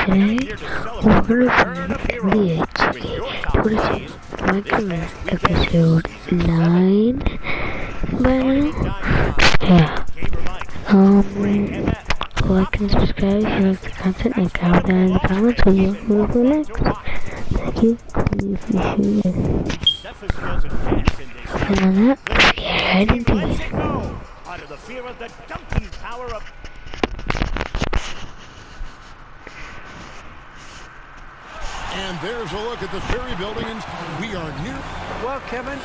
Today, we're going to be what is it? mycarrer episode 9 by now? Yeah. Like and subscribe if you like the content and comment down in the comments when you will go next. Thank you. We appreciate it. And on that, let's get right into it. Under the fear of the dunking power of... And there's a look at the Ferry Building, and we are near. Well, Kevin.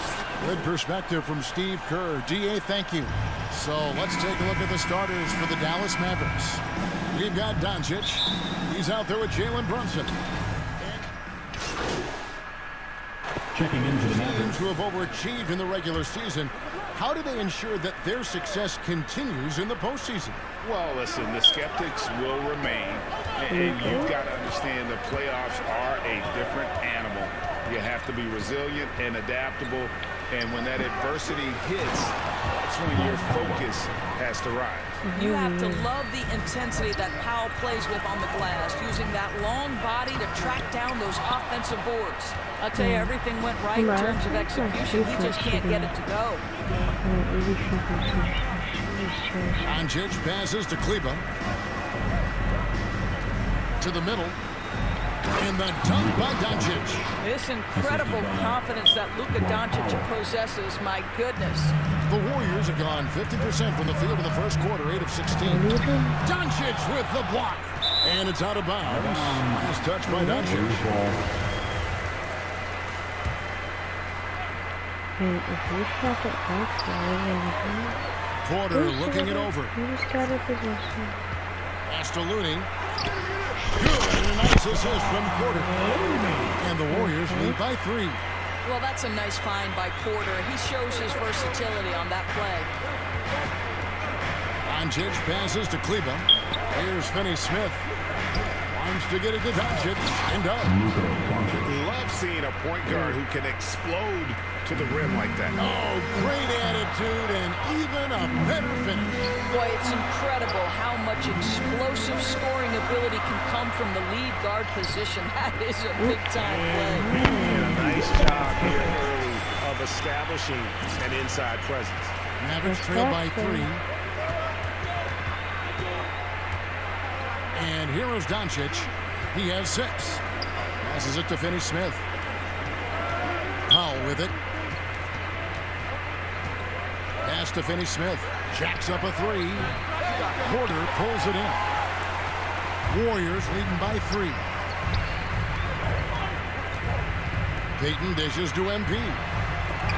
Good perspective from Steve Kerr. DA, thank you. So let's take a look at the starters for the Dallas Mavericks. We've got Doncic. He's out there with Jalen Brunson. Checking into the Mavericks. Teams who have overachieved in the regular season, how do they ensure that their success continues in the postseason? Well, listen, the skeptics will remain, and you've got to understand the playoffs are a different animal. You have to be resilient and adaptable, and when that adversity hits, that's when your focus has to rise. You have to love the intensity that Powell plays with on the glass, using that long body to track down those offensive boards. I'll tell you, everything went right in terms of execution. He just can't get it to go. Doncic passes to Kleba. To the middle. And the dunk by Doncic. This incredible confidence that Luka Doncic possesses, my goodness. The Warriors have gone 50% from the field in the first quarter, 8 of 16. Doncic with the block. And it's out of bounds. Nice touch by Doncic. Porter looking it over. Pass to Looney. Good, and a nice assist from Porter. And the Warriors lead by 3. Well, that's a nice find by Porter. He shows his versatility on that play. Doncic passes to Kleba. Here's Finney-Smith. Wants to get it to Doncic, and does. Love seeing a point guard who can explode to the rim like that. Oh, great attitude and even a better finish. Boy, it's incredible how much explosive scoring ability can come from the lead guard position. That is a big-time play. And a nice job here early of establishing an inside presence. Mavericks trail by 3. And here is Doncic. He has 6. Passes it to Finney-Smith. Powell with it. Pass to Finney-Smith. Jacks up a 3. Porter pulls it in. Warriors leading by 3. Payton dishes to MP.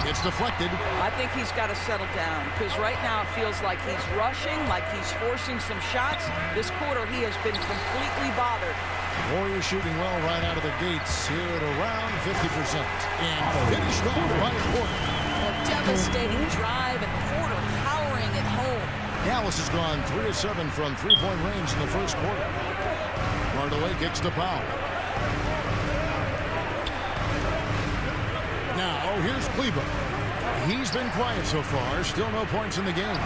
It's deflected. I think he's got to settle down because right now it feels like he's rushing, like he's forcing some shots. This quarter he has been completely bothered. Warriors shooting well right out of the gates here at around 50%. And finished off by Porter. A devastating drive and Porter powering it home. Dallas has gone 3 of 7 from three-point range in the first quarter. Hardaway kicks to Powell. Now, here's Kleba. He's been quiet so far. Still no points in the game.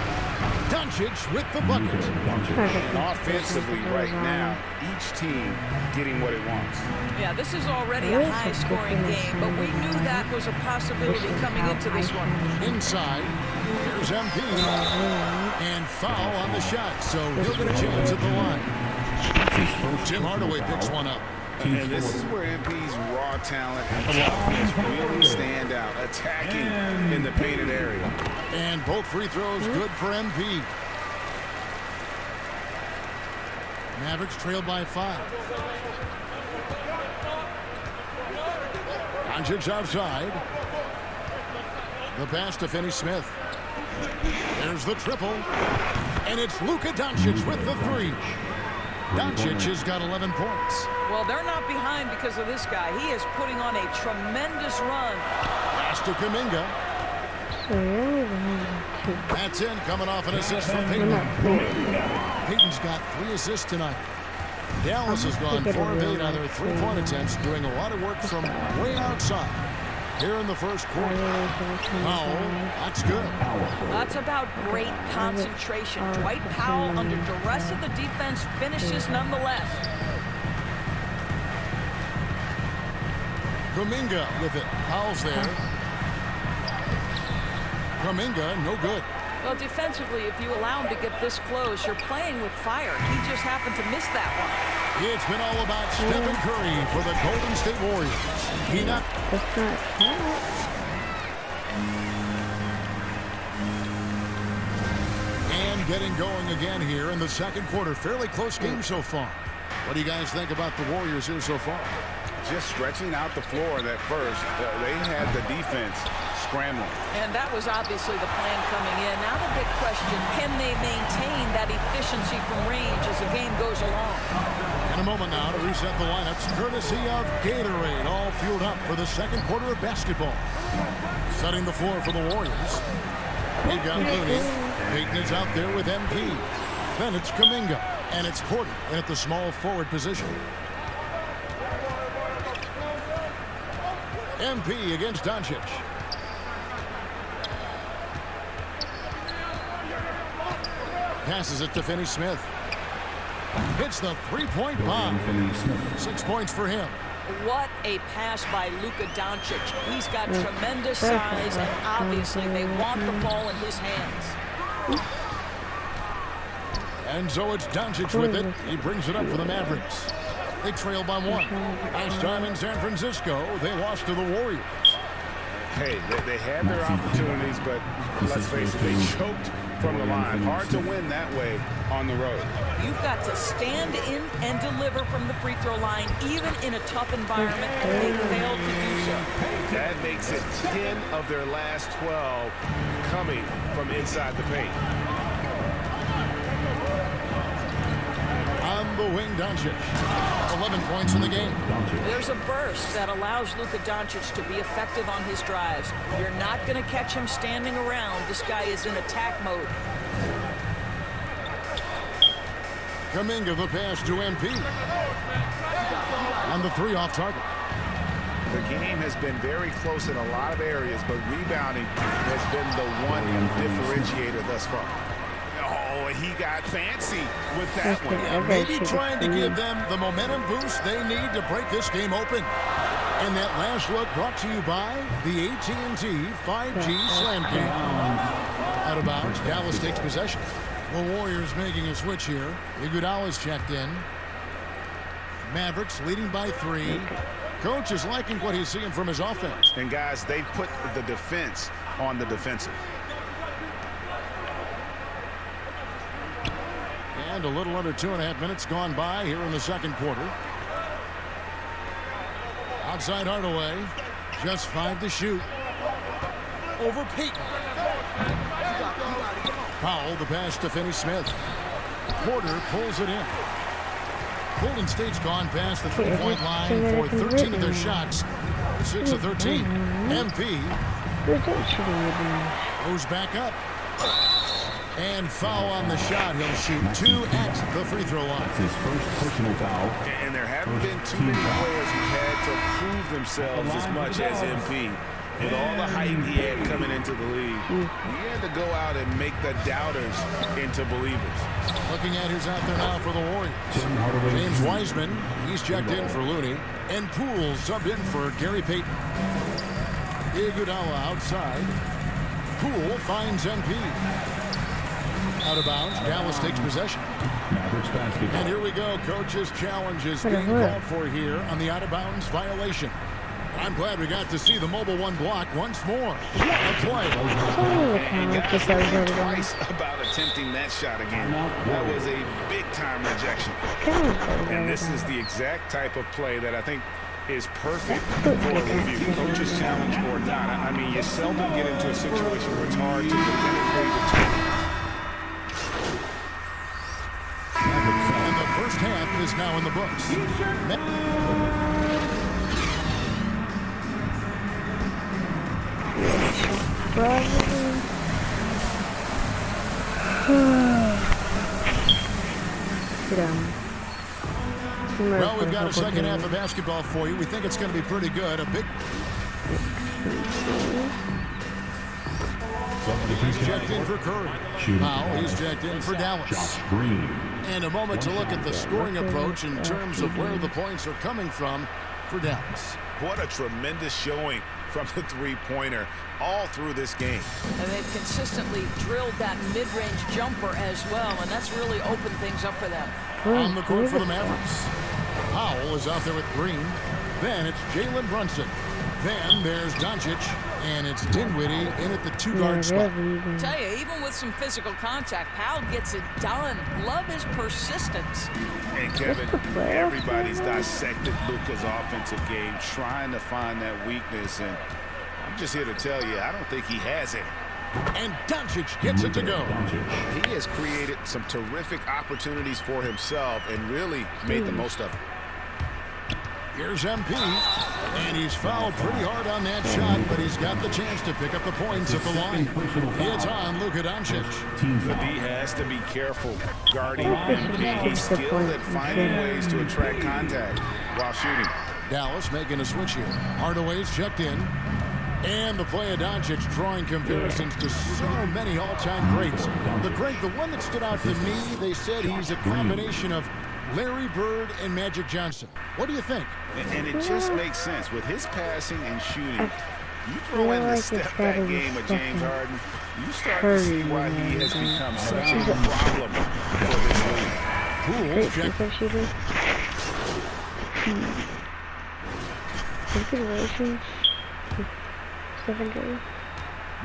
Doncic with the bucket. And offensively right now, each team getting what it wants. Yeah, this is already a high-scoring game, but we knew that was a possibility coming into this one. Inside, here's MP. And foul on the shot, so he'll get a chance at the line. Tim Hardaway picks one up. And this is where MP's raw talent and offense really stand out, attacking in the painted area. And both free throws good for MP. Mavericks trail by 5. Doncic outside. The pass to Finney-Smith. There's the triple. And it's Luka Doncic with the 3. Doncic has got 11 points. Well, they're not behind because of this guy. He is putting on a tremendous run. Pass to Kuminga. That's in, coming off an assist from Payton. Payton's got 3 assists tonight. Dallas has gone 4 of 8 on their 3-point attempts, doing a lot of work from way outside. Here in the first quarter. Powell, that's good. That's about great concentration. Dwight Powell, under duress of the defense, finishes nonetheless. Kuminga with it. Powell's there. Kuminga, no good. Well, defensively, if you allow him to get this close, you're playing with fire. He just happened to miss that one. It's been all about Stephen Curry for the Golden State Warriors. He not. That's not that. And getting going again here in the second quarter. Fairly close game so far. What do you guys think about the Warriors here so far? Just stretching out the floor that first. They had the defense scrambling. And that was obviously the plan coming in. Now the big question, can they maintain that efficiency from range as the game goes along? In a moment now to reset the lineups, courtesy of Gatorade, all fueled up for the second quarter of basketball. Setting the floor for the Warriors. They've got Looney. Payton is out there with MP. Then it's Kuminga. And it's Porter in at the small forward position. MP against Doncic. Passes it to Finney-Smith. Hits the three-point bomb. 6 points for him. What a pass by Luka Doncic. He's got tremendous size, and obviously they want the ball in his hands. And so it's Doncic with it. He brings it up for the Mavericks. They trail by 1. Last time in San Francisco, they lost to the Warriors. Hey, they had their opportunities, but let's face it, they choked from the line. Hard to win that way on the road. You've got to stand in and deliver from the free throw line, even in a tough environment, and they failed to do so. That makes it 10 of their last 12 coming from inside the paint. On the wing, Doncic. 11 points in the game. There's a burst that allows Luka Doncic to be effective on his drives. You're not going to catch him standing around. This guy is in attack mode. Kuminga the pass to MP. And the 3 off target. The game has been very close in a lot of areas, but rebounding has been the one differentiator thus far. Oh, he got fancy with that one. Maybe trying to give them the momentum boost they need to break this game open. And that last look brought to you by the AT&T 5G Slam Cam. Out of bounds, Dallas takes possession. The Warriors making a switch here. Iguodala's checked in. Mavericks leading by 3. Coach is liking what he's seeing from his offense. And guys, they've put the defense on the defensive. And a little under 2.5 minutes gone by here in the second quarter. Outside Hardaway. Just 5 to shoot. Over Payton. Powell, the pass to Finney-Smith. Porter pulls it in. Golden State's gone past the 3-point line for 13 of their shots. 6 of 13. MP goes back up. And foul on the shot. He'll shoot 2 at the free throw line. His first personal foul. And there haven't been too many players who've had to prove themselves as much as MP. With all the hype he had coming into the league, he had to go out and make the doubters into believers. Looking at who's out there now for the Warriors. James Wiseman, he's checked in for Looney. And Poole subbed in for Gary Payton. Iguodala outside. Poole finds MP. Out of bounds. Dallas takes possession. And here we go. Coach's challenge is being called for here on the out-of-bounds violation. I'm glad we got to see the mobile 1 block once more. A play. And guys, think twice about attempting that shot again. That was a big-time rejection. And this is the exact type of play that I think is perfect for a review. Coach's challenge or not. I mean, you seldom get into a situation where it's hard to definitively determine. And the first half is now in the books. Well, we've got a second half of basketball for you. We think it's going to be pretty good. A big... He's checked in for Curry. Powell, he's checked in for Dallas. And a moment to look at the scoring approach in terms of where the points are coming from. for Dallas. What a tremendous showing from the three-pointer all through this game. And they've consistently drilled that mid-range jumper as well, and that's really opened things up for them. On the court for the Mavericks, Powell is out there with Green. Then it's Jalen Brunson. Then there's Doncic, and it's Dinwiddie in at the two-guard spot. Tell you, even with some physical contact, Powell gets it done. Love his persistence. And Kevin, everybody's dissected Luka's offensive game, trying to find that weakness, and I'm just here to tell you, I don't think he has it. And Doncic gets it to go. He has created some terrific opportunities for himself and really made the most of it. Here's MP, and he's fouled pretty hard on that shot, but he's got the chance to pick up the points at the line. It's on Luka Doncic. The D has to be careful guarding MP. He's skilled at finding ways to attract contact while shooting. Dallas making a switch here. Hardaway's checked in. And the play of Doncic drawing comparisons to so many all-time greats. The one that stood out to me, they said he's a combination of Larry Bird and Magic Johnson. What do you think? And it just makes sense. With his passing and shooting, you throw in the step-back game of James Harden, you start to see why he has become such a problem for this league. Cool. Shooter. Considerations. Stephen Curry.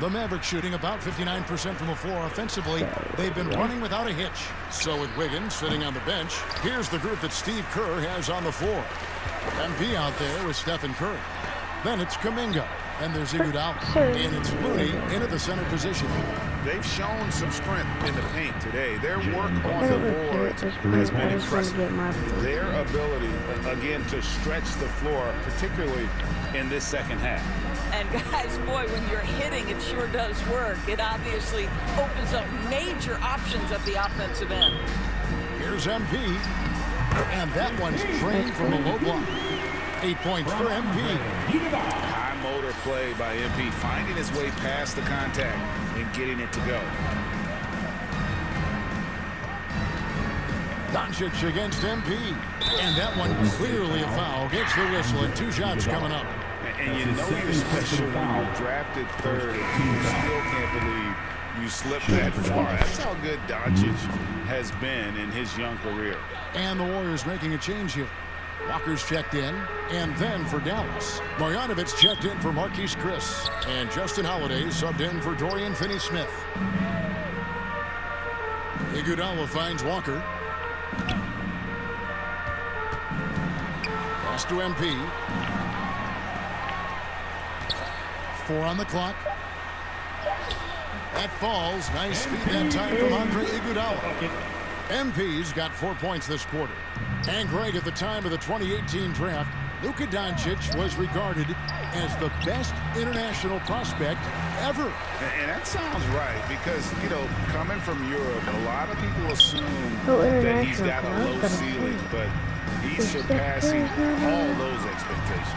The Mavericks shooting about 59% from the floor offensively. They've been running without a hitch. So with Wiggins sitting on the bench, here's the group that Steve Kerr has on the floor. MP out there with Stephen Curry. Then it's Kuminga. And there's Iguodala. And it's Mooney into the center position. They've shown some strength in the paint today. Their work on the boards has been impressive. Their ability, again, to stretch the floor, particularly in this second half. And guys, boy, when you're hitting, it sure does work. It obviously opens up major options at the offensive end. Here's MP. And that one's drained from the low block. 8 points for MP. High motor play by MP, finding his way past the contact and getting it to go. Doncic against MP. And that one clearly a foul. Gets the whistle and 2 shots coming up. And you know you're special when you're drafted third and you still can't believe you slipped that far. That's how good Doncic has been in his young career. And the Warriors making a change here. Walker's checked in, and then for Dallas, Marjanovic checked in for Marquise Chris, and Justin Holiday subbed in for Dorian Finney-Smith. Iguodala finds Walker. Pass to MP. 4 on the clock. That falls. Nice speed that time from Andre Iguodala. MP's got 4 points this quarter. And Greg, at the time of the 2018 draft, Luka Doncic was regarded as the best international prospect ever. And that sounds right because, you know, coming from Europe, a lot of people assume that he's got a low ceiling, but he's surpassing all those expectations.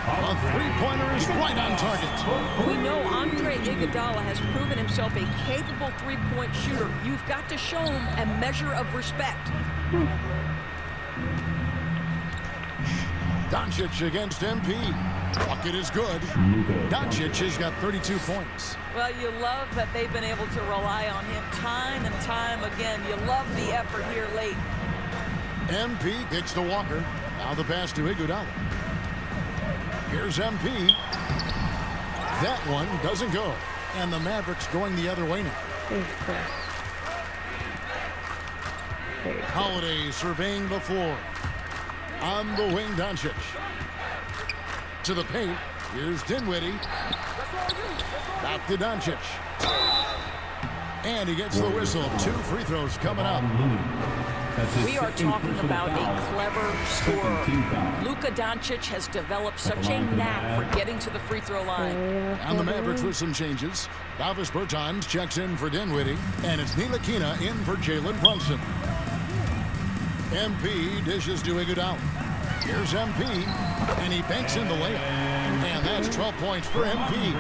A three-pointer is right on target. We know Andre Iguodala has proven himself a capable three-point shooter. You've got to show him a measure of respect. Doncic against MP. Bucket is good. Doncic has got 32 points. Well, you love that they've been able to rely on him time and time again. You love the effort here late. MP kicks to Walker. Now the pass to Iguodala. Here's MP. That one doesn't go. And the Mavericks going the other way now. Holiday surveying the floor. On the wing, Doncic. To the paint. Here's Dinwiddie. Back to Doncic. And he gets the whistle. 2 free throws coming up. We are talking about a clever scorer. Luka Doncic has developed such a knack for getting to the free throw line. And the Mavericks with some changes. Davis Bertans checks in for Dinwiddie. And it's Ntilikina in for Jalen Brunson. MP dishes to Iguodala. Here's MP, and he banks in the layup. And that's 12 points for MP.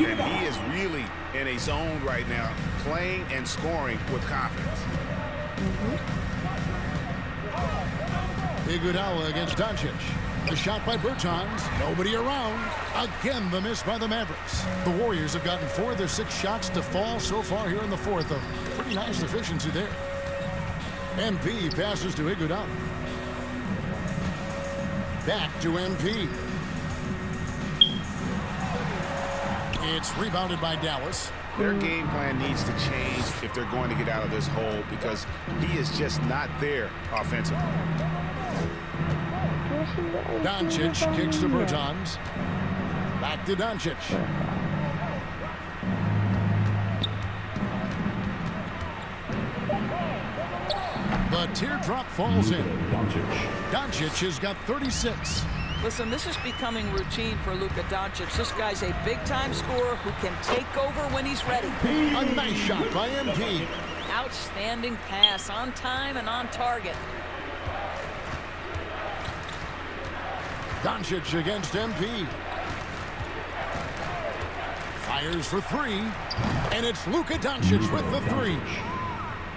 And he is really in a zone right now, playing and scoring with confidence. Iguodala against Doncic. The shot by Bertans. Nobody around. Again, the miss by the Mavericks. The Warriors have gotten 4 of their 6 shots to fall so far here in the fourth. A pretty nice efficiency there. MP passes to Iguodala. Back to MP. It's rebounded by Dallas. Their game plan needs to change if they're going to get out of this hole because he is just not there offensively. Doncic kicks to Bertans. Back to Doncic. The teardrop falls in. Doncic has got 36. Listen, this is becoming routine for Luka Doncic. This guy's a big-time scorer who can take over when he's ready. A nice shot by MP. Outstanding pass, on time and on target. Doncic against MP. Fires for 3. And it's Luka Doncic with the 3.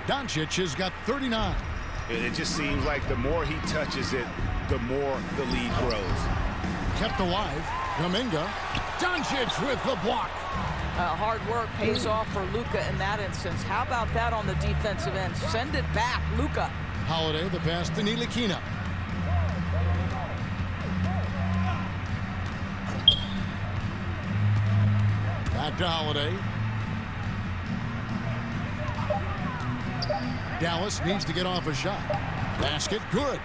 Doncic has got 39. It just seems like the more he touches it, the more the lead grows. Kept alive. Kuminga. Doncic with the block. Hard work pays off for Luka in that instance. How about that on the defensive end? Send it back, Luka. Holiday, the pass to Ntilikina. Back to Holiday. Dallas needs to get off a shot. Basket, good.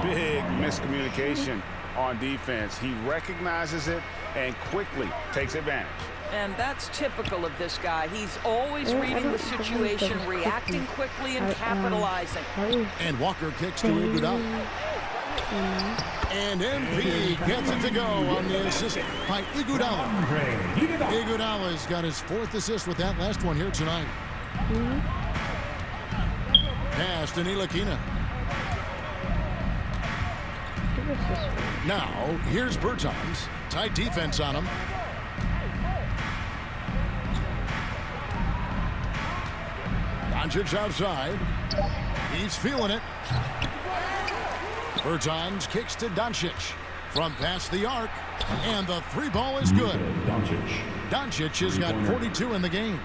Big miscommunication on defense. He recognizes it and quickly takes advantage. And that's typical of this guy. He's always reading the situation, reacting quickly, and capitalizing. And Walker kicks to Iguodala. And MP gets it to go on the assist by Iguodala. Iguodala's got his 4th assist with that last one here tonight. Pass to Ntilikina. Now, here's Bertans. Tight defense on him. Doncic outside. He's feeling it. Bertans kicks to Doncic. From past the arc. And the 3 ball is good. Doncic has got 42 in the game.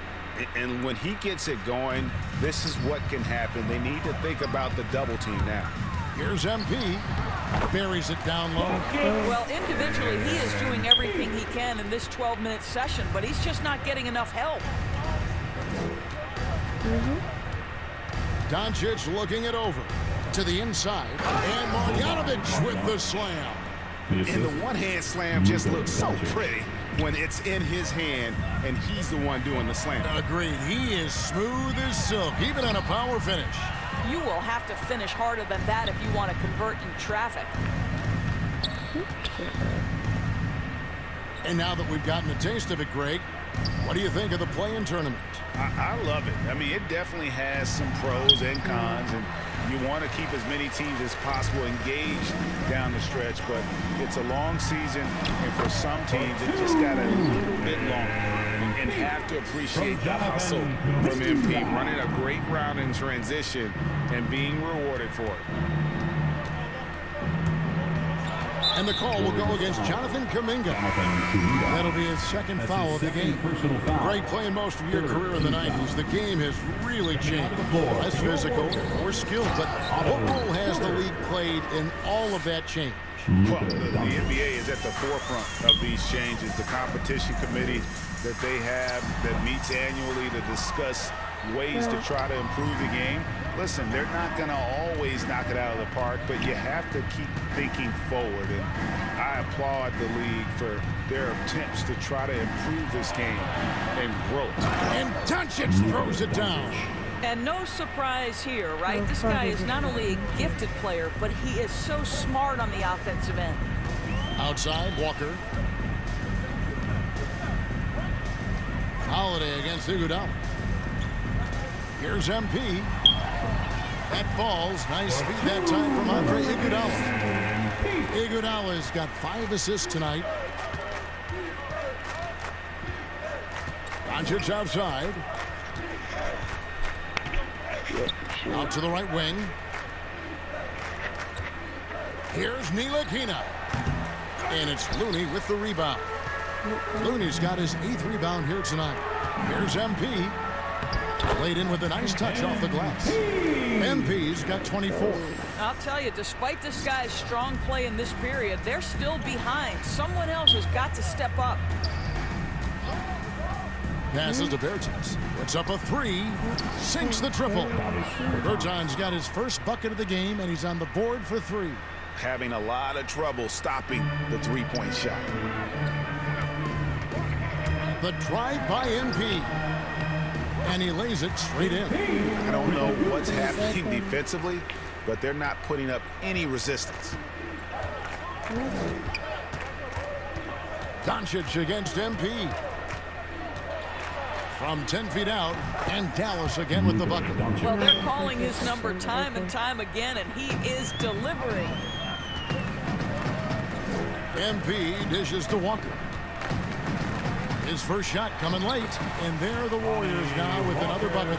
And when he gets it going, this is what can happen. They need to think about the double team now. Here's MP. Buries it down low. Well, individually, he is doing everything he can in this 12-minute session, but he's just not getting enough help. Doncic looking it over. To the inside. And Marjanovic with the slam. And the one-hand slam just looks so pretty when it's in his hand and he's the one doing the slam. Agreed. He is smooth as silk, even on a power finish. You will have to finish harder than that if you want to convert in traffic. And now that we've gotten a taste of it, Greg, what do you think of the play-in tournament? I love it. I mean, it definitely has some pros and cons, and you want to keep as many teams as possible engaged down the stretch, but it's a long season, and for some teams, it just got a little bit longer. And have to appreciate the hustle from MP, running a great round in transition and being rewarded for it. And the call will go against Jonathan Kuminga. That'll be his 2nd foul of the game. Greg, playing most of your career in the 90s, the game has really changed. Less physical, more skilled, but what role has the league played in all of that change? Well, the NBA is at the forefront of these changes. The competition committee that they have that meets annually to discuss ways to try to improve the game. Listen, they're not going to always knock it out of the park, but you have to keep thinking forward. And I applaud the league for their attempts to try to improve this game and grow. And Doncic throws it down. And no surprise here, right? This guy is not only a gifted player, but he is so smart on the offensive end. Outside, Walker. Holiday against Iguodala. Here's MP. That falls. Nice speed that time from Andre Iguodala. Iguodala's got 5 assists tonight. Doncic outside. Out to the right wing. Here's Ntilikina. And it's Looney with the rebound. Looney's got his 8th rebound here tonight. Here's MP. Laid in with a nice touch off the glass. MP's got 24. I'll tell you, despite this guy's strong play in this period, they're still behind. Someone else has got to step up. Passes to Bertans. Puts up a 3. Sinks the triple. Bertans got his first bucket of the game, and he's on the board for 3. Having a lot of trouble stopping the three-point shot. The drive by MP. And he lays it straight in. I don't know what's happening defensively, but they're not putting up any resistance. Doncic against MP. From 10 feet out, and Dallas again with the bucket. Well, they're calling his number time and time again, and he is delivering. MP dishes to Walker. His first shot coming late, and there are the Warriors now with another bucket.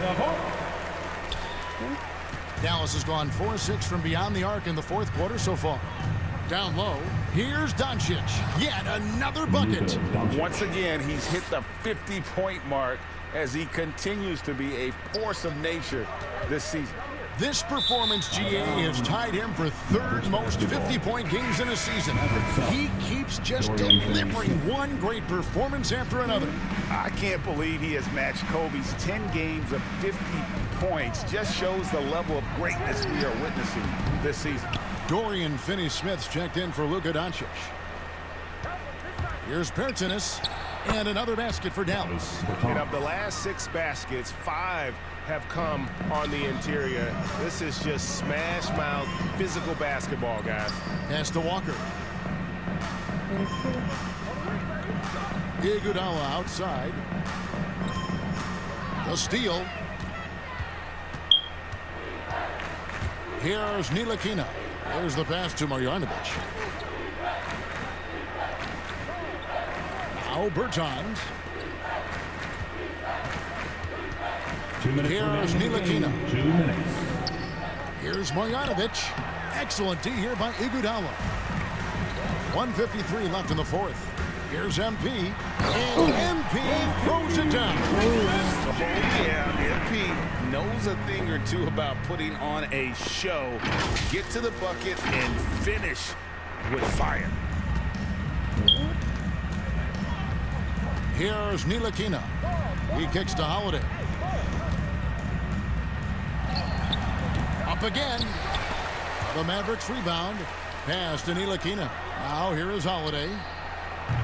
Dallas has gone 4-6 from beyond the arc in the 4th quarter so far. Down low, here's Doncic. Yet another bucket. Once again, he's hit the 50-point mark as he continues to be a force of nature this season. This performance, GA, has tied him for 3rd most 50-point games in a season. He keeps just delivering one great performance after another. I can't believe he has matched Kobe's 10 games of 50 points. Just shows the level of greatness we are witnessing this season. Dorian Finney-Smith's checked in for Luka Doncic. Here's Bertans, and another basket for Dallas. And of the last 6 baskets, 5 have come on the interior. This is just smash mouth physical basketball, guys. Pass to Walker. Iguodala outside. The steal. Here's Ntilikina. There's the pass to Marjanovic. Now Bertans. 2 minutes Here's remaining. Ntilikina. 2 minutes. Here's Marjanovic. Excellent D here by Iguodala. 1:53 left in the 4th. Here's MP. And MP throws it down. Yeah, MP knows a thing or two about putting on a show. Get to the bucket and finish with fire. Here's Ntilikina. He kicks to Holiday. Up again. The Mavericks rebound. Pass to Ntilikina. Now here is Holiday.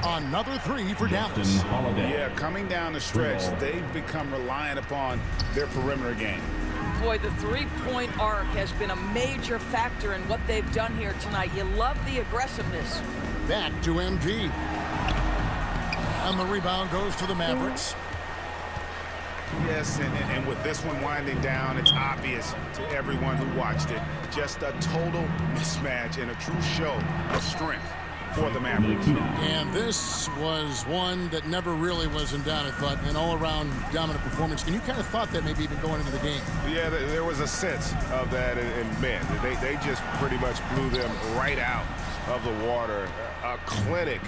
Another 3 for Dallas. Yeah, coming down the stretch, they've become reliant upon their perimeter game. Boy, the three-point arc has been a major factor in what they've done here tonight. You love the aggressiveness. Back to MP. And the rebound goes to the Mavericks. Yes, and with this one winding down, it's obvious to everyone who watched it. Just a total mismatch and a true show of strength for the Mavericks. And this was one that never really was in doubt, I thought, an all-around dominant performance. And you kind of thought that maybe even going into the game. Yeah, there was a sense of that, and man, they just pretty much blew them right out of the water. A clinic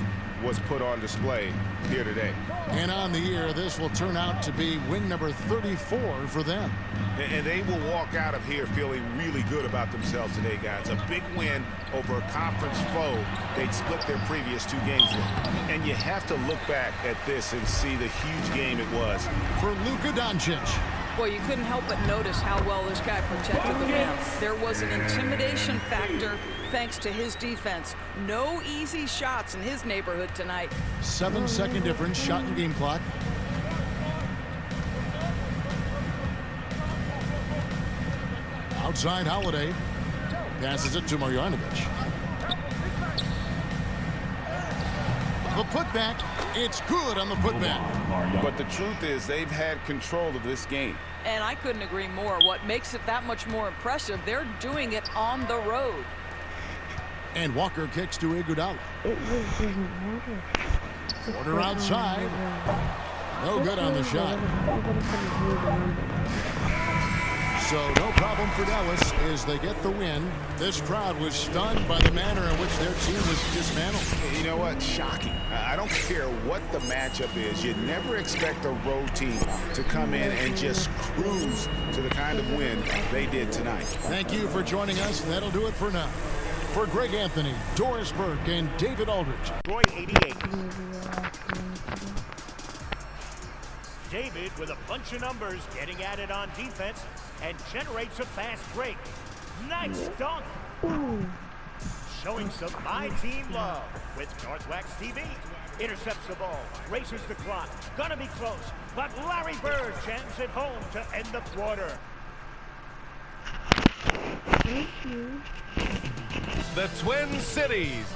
was put on display here today. And on the year, this will turn out to be win number 34 for them. And they will walk out of here feeling really good about themselves today, guys. A big win over a conference foe they'd split their previous 2 games with. And you have to look back at this and see the huge game it was For Luka Doncic. Boy, you couldn't help but notice how well this guy protected the rim. There was an intimidation factor thanks to his defense. No easy shots in his neighborhood tonight. 7-second difference, shot and game clock. Outside Holiday. Passes it to Marjanovic. The putback. It's good on the putback. But the truth is they've had control of this game. And I couldn't agree more. What makes it that much more impressive, they're doing it on the road. And Walker kicks to Iguodala. Porter outside. No good on the shot. So no problem for Dallas as they get the win. This crowd was stunned by the manner in which their team was dismantled. You know what? Shocking. I don't care what the matchup is. You never expect a road team to come in and just cruise to the kind of win they did tonight. Thank you for joining us. That'll do it for now. For Greg Anthony, Doris Burke, and David Aldridge. Troy 88. David with a bunch of numbers getting at it on defense and generates a fast break. Nice dunk. Showing some My Team love with Northwax TV. Intercepts the ball, races the clock. Gonna be close, but Larry Bird jams it home to end the quarter. The Twin Cities.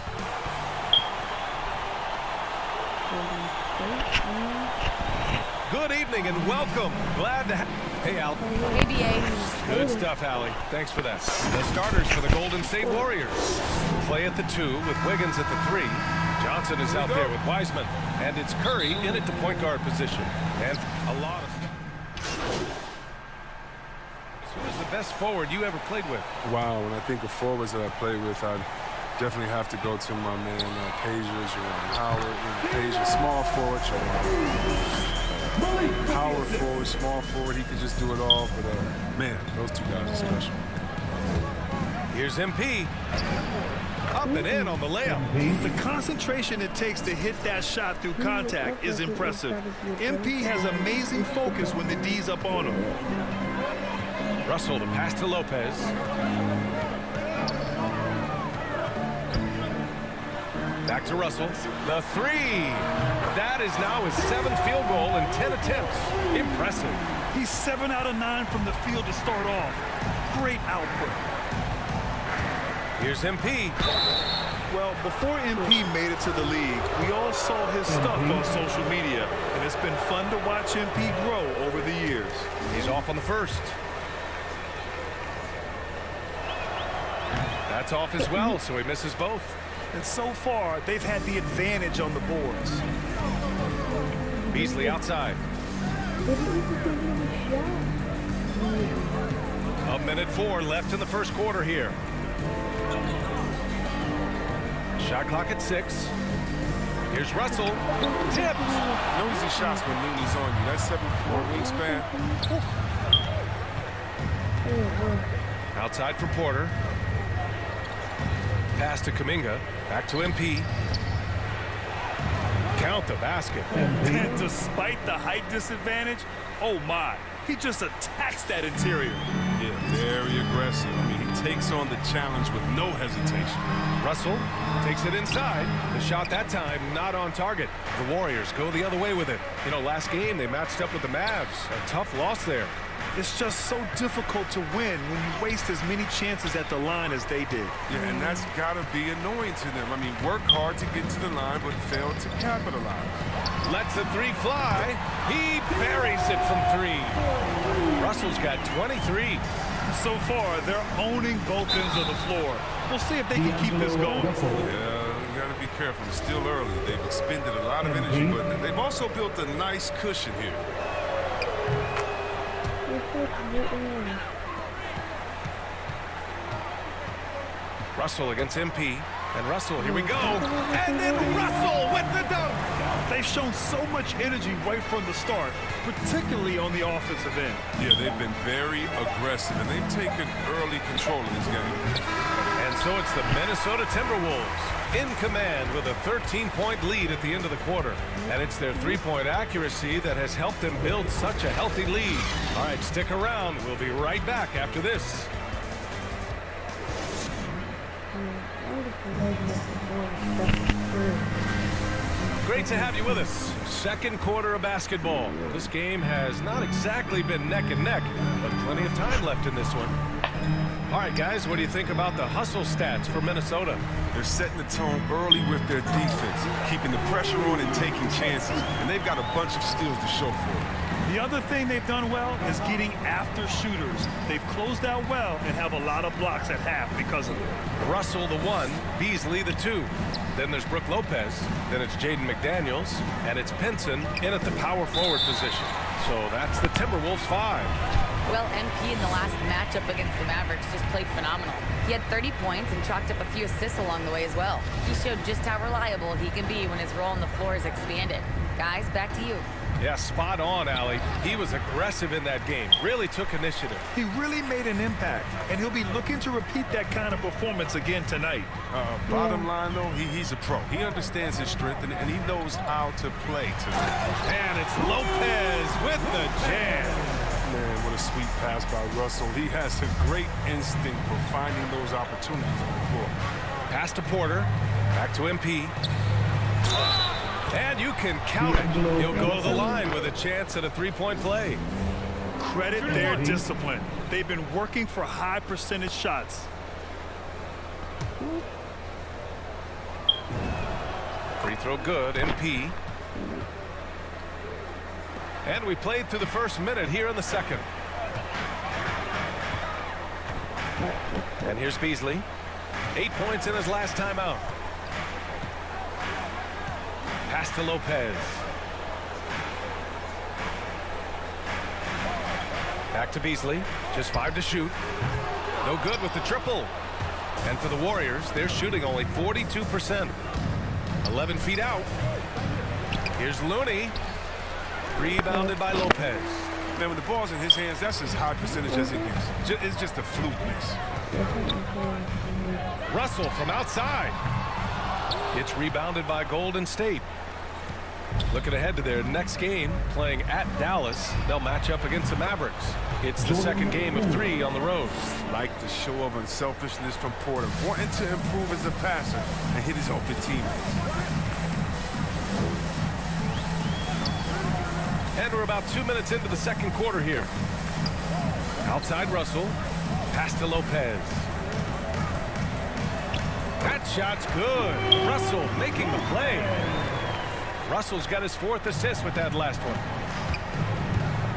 Good evening and welcome. Glad to Hey, Al. Hey, BA. Good stuff, Hallie. Thanks for that. The starters for the Golden State Warriors. Clay at the 2 with Wiggins at the 3. Johnson is out there with Wiseman. And it's Curry in at the point guard position. And a lot of Who is the best forward you ever played with? Wow, when I think of forwards that I played with, I'd definitely have to go to my man Pages, Howard, Pages, small forward, power forward, small forward. He could just do it all, but man, those two guys are special. Here's MP. Up and in on the layup. The concentration it takes to hit that shot through contact is impressive. MP has amazing focus when the D's up on him. Russell to pass to Lopez. Back to Russell. The 3. That is now his 7th field goal in 10 attempts. Impressive. He's 7 out of 9 from the field to start off. Great output. Here's MP. Well, before MP made it to the league, we all saw his stuff on social media, and it's been fun to watch MP grow over the years. He's off on the first. That's off as well, so he misses both. And so far, they've had the advantage on the boards. Beasley outside. A minute 4 left in the first quarter here. Shot clock at 6. Here's Russell. Tipped. No easy shots when Looney's on you. That 7'4" wingspan. Outside for Porter. Pass to Kuminga. Back to MP. Count the basket. And despite the height disadvantage, oh my, he just attacks that interior. Yeah, very aggressive. I mean, he takes on the challenge with no hesitation. Russell takes it inside. The shot that time not on target. The Warriors go the other way with it. You know, last game they matched up with the Mavs. A tough loss there. It's just so difficult to win when you waste as many chances at the line as they did. Yeah, and that's got to be annoying to them. I mean, work hard to get to the line, but fail to capitalize. Lets the 3 fly. He buries it from 3. Russell's got 23. So far, they're owning both ends of the floor. We'll see if they can keep this going. Yeah, you got to be careful. It's still early. They've expended a lot of energy, but they've also built a nice cushion here. Russell against MP. And Russell, here we go. And then Russell with the dunk. They've shown so much energy right from the start, particularly on the offensive end. Yeah, they've been very aggressive, and they've taken early control of this game. And so it's the Minnesota Timberwolves in command with a 13-point lead at the end of the quarter. And it's their three-point accuracy that has helped them build such a healthy lead. All right, stick around. We'll be right back after this. Great to have you with us. Second quarter of basketball. This game has not exactly been neck and neck, but plenty of time left in this one. All right, guys, what do you think about the hustle stats for Minnesota? They're setting the tone early with their defense, keeping the pressure on and taking chances. And they've got a bunch of steals to show for it. The other thing they've done well is getting after shooters. They've closed out well and have a lot of blocks at half because of it. Russell the 1, Beasley the 2. Then there's Brook Lopez. Then it's Jaden McDaniels. And it's Pinson in at the power forward position. So that's the Timberwolves 5. Well, MP in the last matchup against the Mavericks just played phenomenal. He had 30 points and chalked up a few assists along the way as well. He showed just how reliable he can be when his role on the floor is expanded. Guys, back to you. Yeah, spot on, Allie. He was aggressive in that game. Really took initiative. He really made an impact, and he'll be looking to repeat that kind of performance again tonight. Bottom line, though, he's a pro. He understands his strength, and he knows how to play tonight. And it's Lopez with the jam. Man, what a sweet pass by Russell. He has a great instinct for finding those opportunities on the floor. Pass to Porter. Back to MP. And you can count it. He'll go to the line with a chance at a three-point play. Credit their discipline. They've been working for high percentage shots. Free throw good, MP. And we played through the first minute here in the second. And here's Beasley. 8 points in his last time out. Pass to Lopez. Back to Beasley. Just 5 to shoot. No good with the triple. And for the Warriors, they're shooting only 42%. 11 feet out. Here's Looney. Rebounded by Lopez. Man, when the ball's in his hands, that's as high percentage as it gets. It's just a fluke miss. Russell from outside. It's rebounded by Golden State. Looking ahead to their next game, playing at Dallas. They'll match up against the Mavericks. It's the second game of 3 on the road. Like the show of unselfishness from Porter, wanting to improve as a passer and hit his open teammates. And we're about 2 minutes into the second quarter here. Outside Russell. Pass to Lopez. That shot's good. Russell making the play. Russell's got his 4th assist with that last one.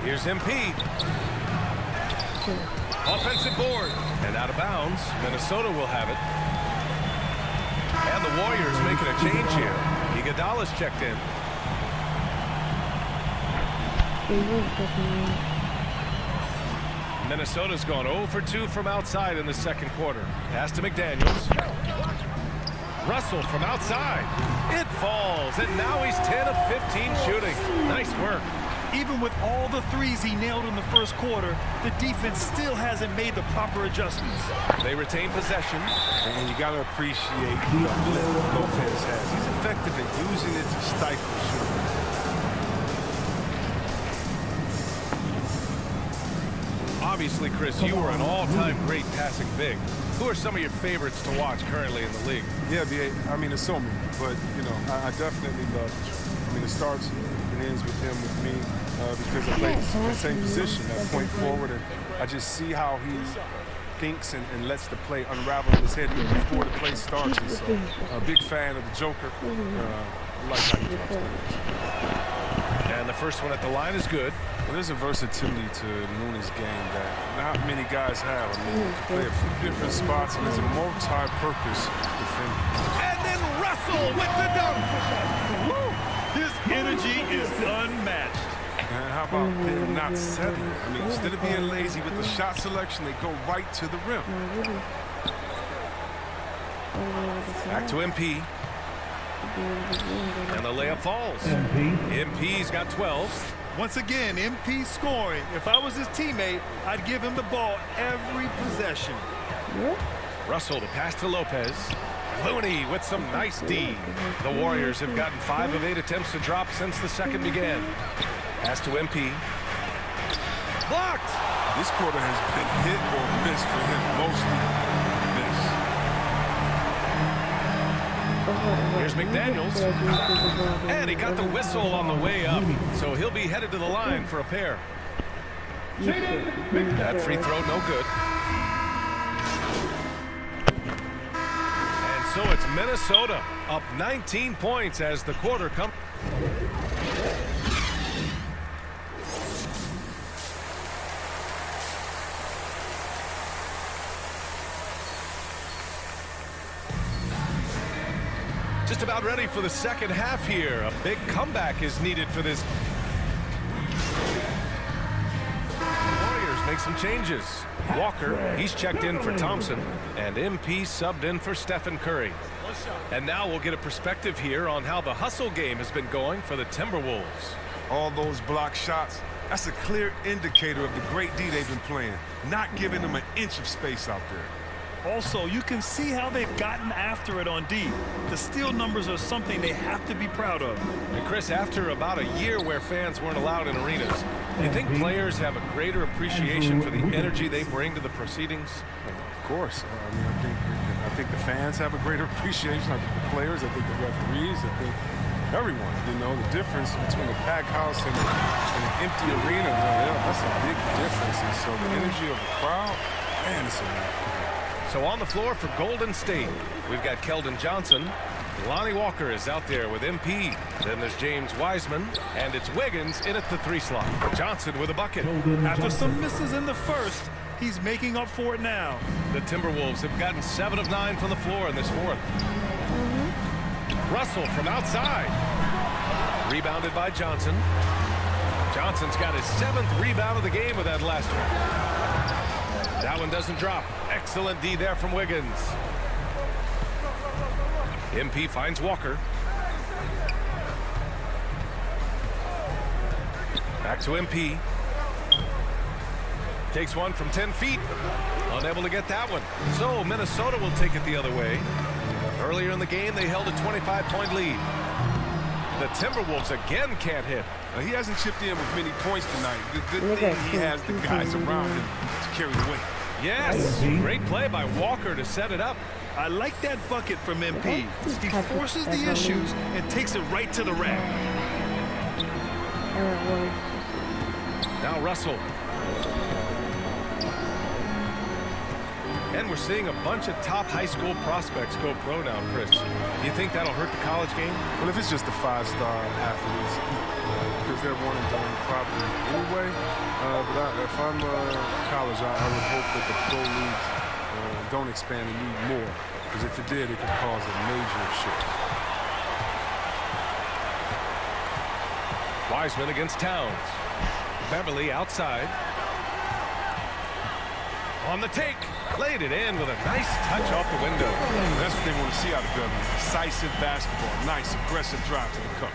Here's MP. Offensive board. And out of bounds. Minnesota will have it. And the Warriors making a change here. Iguodala's checked in. Minnesota's gone 0 for 2 from outside in the second quarter. Pass to McDaniels. Russell from outside. It falls, and now he's 10 of 15 shooting. Nice work. Even with all the threes he nailed in the first quarter, the defense still hasn't made the proper adjustments. They retain possession. And you got to appreciate the lift Lopez has. He's effective at using it to stifle shooting. Obviously, Chris, you are an all-time great passing big. Who are some of your favorites to watch currently in the league? Yeah, I mean, there's so many, but, you know, I definitely love it. I mean, it starts and ends with him, with me, because I play the same position, that point forward, and I just see how he thinks and lets the play unravel in his head before the play starts. And so, a big fan of the Joker. I like how he drops things. And the first one at the line is good. Well, there's a versatility to Looney's game that not many guys have. I mean, play a few different spots, and there's a multi-purpose defender. And then Russell with the dunk. Woo! His energy is unmatched. And how about them not settling? I mean, instead of being lazy with the shot selection, they go right to the rim. Back to MP. And the layup falls. MP's got 12. Once again, MP scoring. If I was his teammate, I'd give him the ball every possession. Russell to pass to Lopez. Looney with some nice D. The Warriors have gotten 5 of 8 attempts to drop since the second began. Pass to MP. Blocked! This quarter has been hit or missed for him, mostly Here's McDaniels. And he got the whistle on the way up. So he'll be headed to the line for a pair. That free throw no good. And so it's Minnesota up 19 points as the quarter comes. just about ready for the second half here. A big comeback is needed for this. Warriors make some changes. Walker, he's checked in for Thompson, and MP subbed in for Stephen Curry. And now we'll get a perspective here on how the hustle game has been going for the Timberwolves. All those block shots, that's a clear indicator of the great D they've been playing, not giving them an inch of space out there. Also, you can see how they've gotten after it on D. The steal numbers are something they have to be proud of. And Chris, after about a year where fans weren't allowed in arenas, do you think players have a greater appreciation for the energy they bring to the proceedings? Of course. I mean, I think the fans have a greater appreciation. I think the players, I think the referees, I think everyone. You know, the difference between the packed house and an empty arena, that's a big difference. And so the energy of the crowd, man, it's amazing. So on the floor for Golden State, we've got Keldon Johnson. Lonnie Walker is out there with MP. Then there's James Wiseman, and it's Wiggins in at the 3 slot. Johnson with a bucket. After some misses in the first, he's making up for it now. The Timberwolves have gotten 7 of 9 from the floor in this fourth. Russell from outside. Rebounded by Johnson. Johnson's got his 7th rebound of the game with that last one. That one doesn't drop. Excellent D there from Wiggins. MP finds Walker. Back to MP. Takes one from 10 feet. Unable to get that one. So Minnesota will take it the other way. Earlier in the game, they held a 25-point lead. The Timberwolves again can't hit. He hasn't chipped in with many points tonight. The good thing, he has the guys around him to carry the weight. Yes, great play by Walker to set it up. I like that bucket from MP. He forces the issues and takes it right to the rack. Now Russell. And we're seeing a bunch of top high school prospects go pro now, Chris. Do you think that'll hurt the college game? Well, if it's just the 5-star athletes, because they're one and done probably anyway. But if I'm college, I would hope that the pro leagues don't expand and need more. Because if it did, it could cause a major shift. Wiseman against Towns. Beverly outside. On the take. Laid it in with a nice touch off the window. That's what they want to see out of Beverly. Decisive basketball. Nice, aggressive drive to the cup.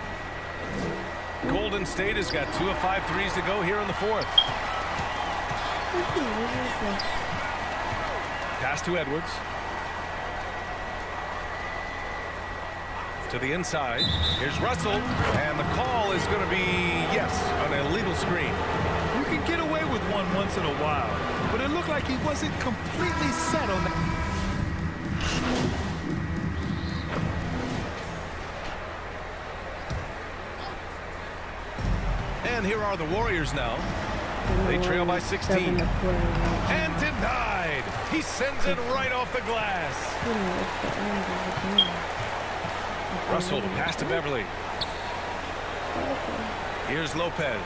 Golden State has got 2 of 5 threes to go here in the fourth. Pass to Edwards. To the inside. Here's Russell. And the call is going to be, yes, an illegal screen. You can get away with one once in a while, but it looked like he wasn't completely set on that. And here are the Warriors now. They trail by 16. And denied. He sends it right off the glass. Russell, pass to Beverly. Here's Lopez.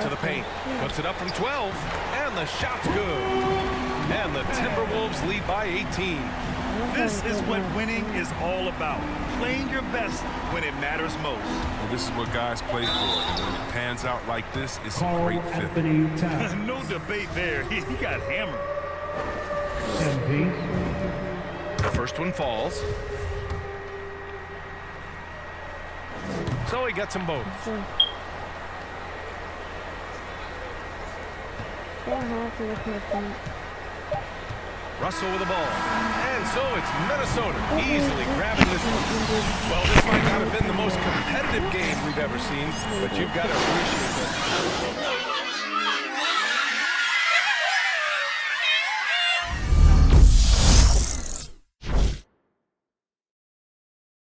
To the paint. Puts it up from 12. And the shot's good. And the Timberwolves lead by 18. This is what winning is all about. Playing your best when it matters most. And this is what guys play for. When it pans out like this, it's a great fit. No debate there. He got hammered. The first one falls. So he gets them both. Russell with the ball. And so it's Minnesota easily grabbing this one. Well, this might not have been the most competitive game we've ever seen, but you've got to appreciate that.